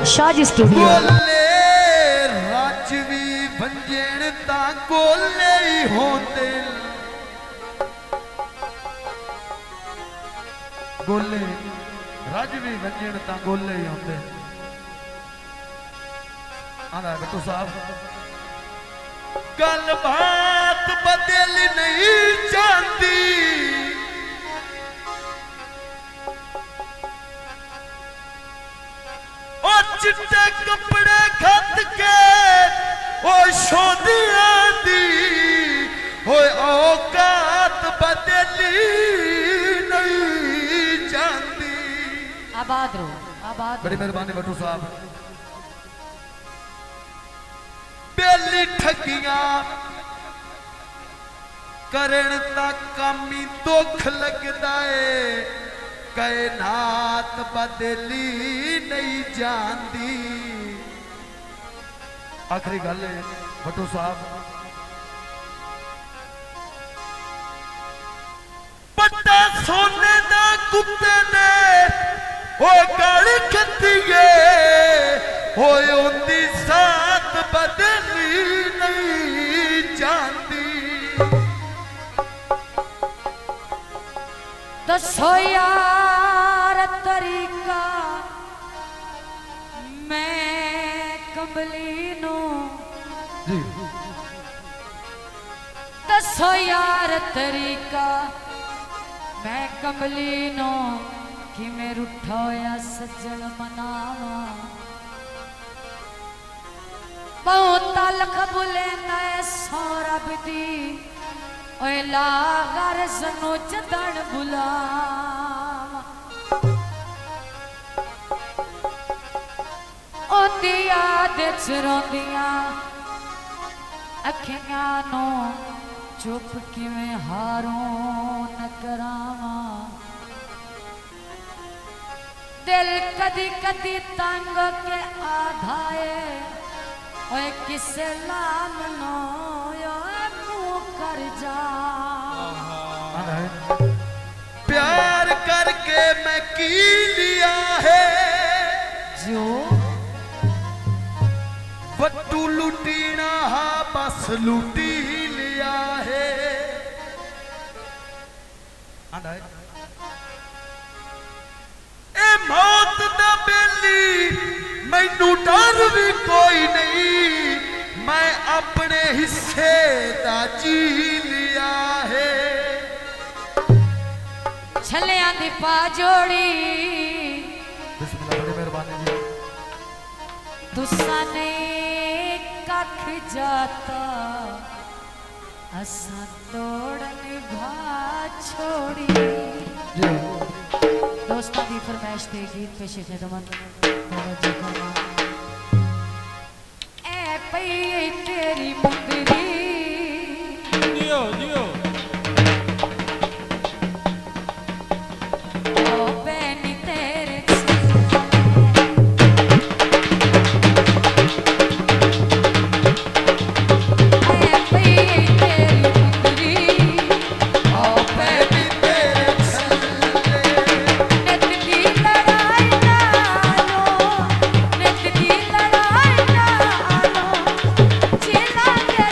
Shaji studio. गोले राजवी भंजन ता गोले ही होते, गोले राजवी भंजन ता गोले ही होते। आना बेटू साहब, गल बात बदल नहीं जाती, चिट्टे कपड़े खत के ओ शोदिया दी ओ औकात बदली नहीं जाती। आबाद रहो, आबाद। बड़ी मेहरबानी बटू साहब। बेली ठगियां करण दा कामी दुख लगदा है, कायनात बदली नहीं जाती। आखिरी गल है भट्टू साहब, पट्टा सोने दा कुत्ते ने ओ गल खत्तिए होए उंदी साथ बदली नहीं जाती। दसो यार तरीका मैं कमली नो, दसो यार तरीका मैं कमली नो कि मैं रूठा होया सज्जन मनावा। बहुत तलख बुलेंदा है सौरभ दी ओए लागर सनो चदन बुलावा। ओदी याद च रोंदियां अखियां नो चुप किवें हारों न करावा। दिल कदी कदी तंग के आधाए ओए किसे लाम नो कर जा। प्यार करके मैं की लिया है जो बट्टू लुटीना हा बस लुटी लिया है। ए मौत दा बेली मैनू डर भी कोई नहीं, मैं अपने हिस्से दा जी लिया है। छलियां दी पा जोड़ी बिस्मिल्लाह, बड़ी मेहरबानी जी। तुसा ने कख जाता असा तोड़न भा छोड़ी। दोस्तों की फरमाइश थे गीत पेश खिदमत ए पई तेरी मुंदरी जियो जियो चिल्ला के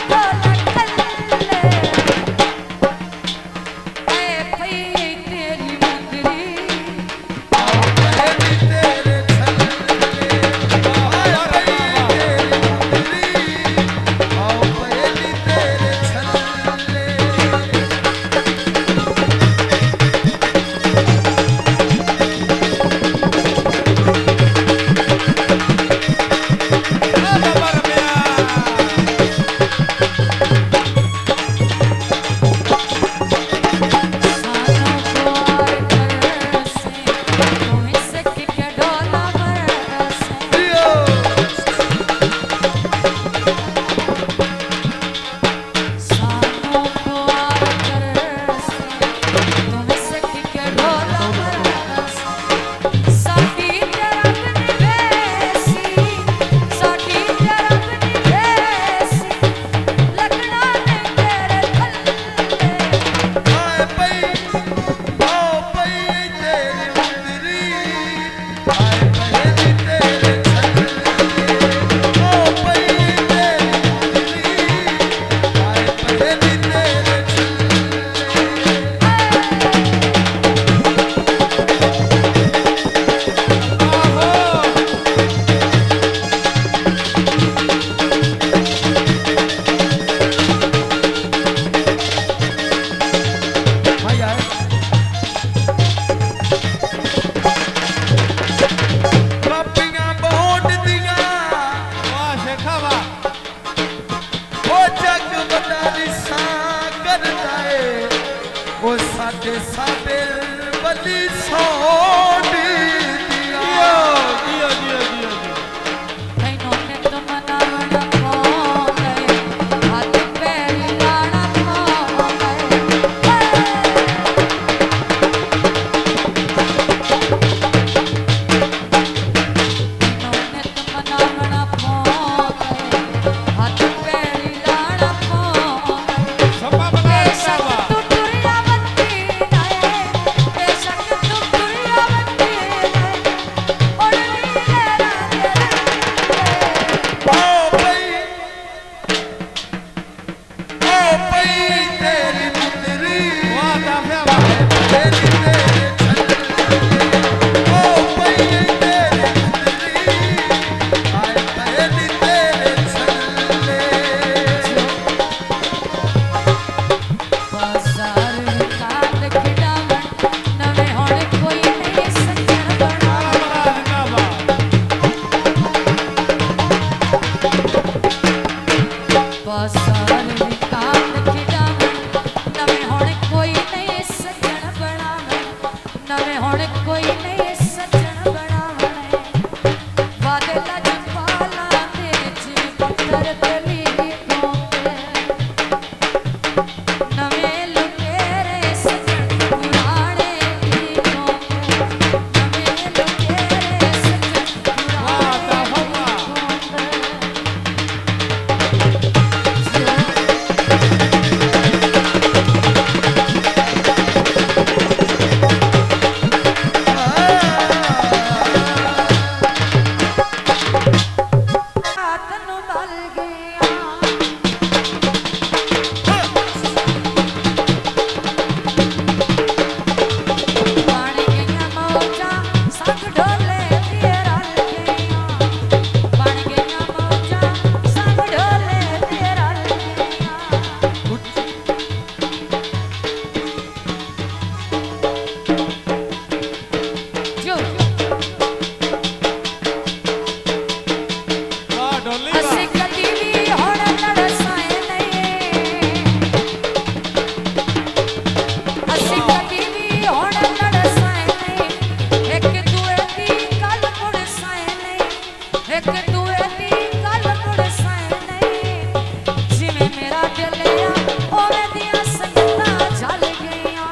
दर्दली कोंदे नवे लुटेरे सजन पुराने की कोंदे नवे लुटेरे सजन पुराने की तनु बल गया बन गया मौजा संग ढोले तेरा गया बन गया मौजा संग ढोले तेरा गया जो वाह ढोली ਅਸੀਂ वाह ਕਦੀ ਵੀ ਹੁਣ ਲੜਸਾਏ ਨਹੀਂ ਅਸੀਂ ਕਦੀ ਵੀ ਹੁਣ ਲੜਸਾਏ ਨਹੀਂ ਇੱਕ ਦੂਏ ਦੀ ਗੱਲ ਮੁੜਸਾਏ ਨਹੀਂ ਇੱਕ ਦੂਏ ਦੀ ਗੱਲ ਮੁੜਸਾਏ ਨਹੀਂ ਜਿਵੇਂ ਮੇਰਾ ਦਿਲ ਆ ਉਵੇਂ ਦੀਆਂ ਸੰਗਤਾਂ ਚੱਲ ਗਈਆਂ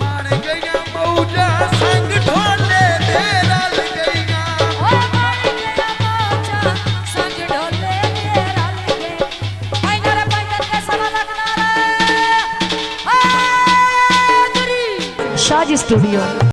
ਮਾਰ ਗਈਆਂ ਮੌਜਾਂ ਸੰਗ ਢੋਲੇ ਦੇ ਰਲ ਗਈਆਂ ਓਏ ਬਣ ਗਿਆ ਮੌਜਾ ਸੰਗ ਢੋਲੇ ਦੇ ਰਲ ਗਏ ਪੈਣਾ ਰੇ ਪੈਣਾ ਤੇ ਸਮਾਂ ਲੱਗਣਾ ਰੇ ਆ ਦਰੀ ਸ਼ਾਜੀ ਸਟੂਡੀਓ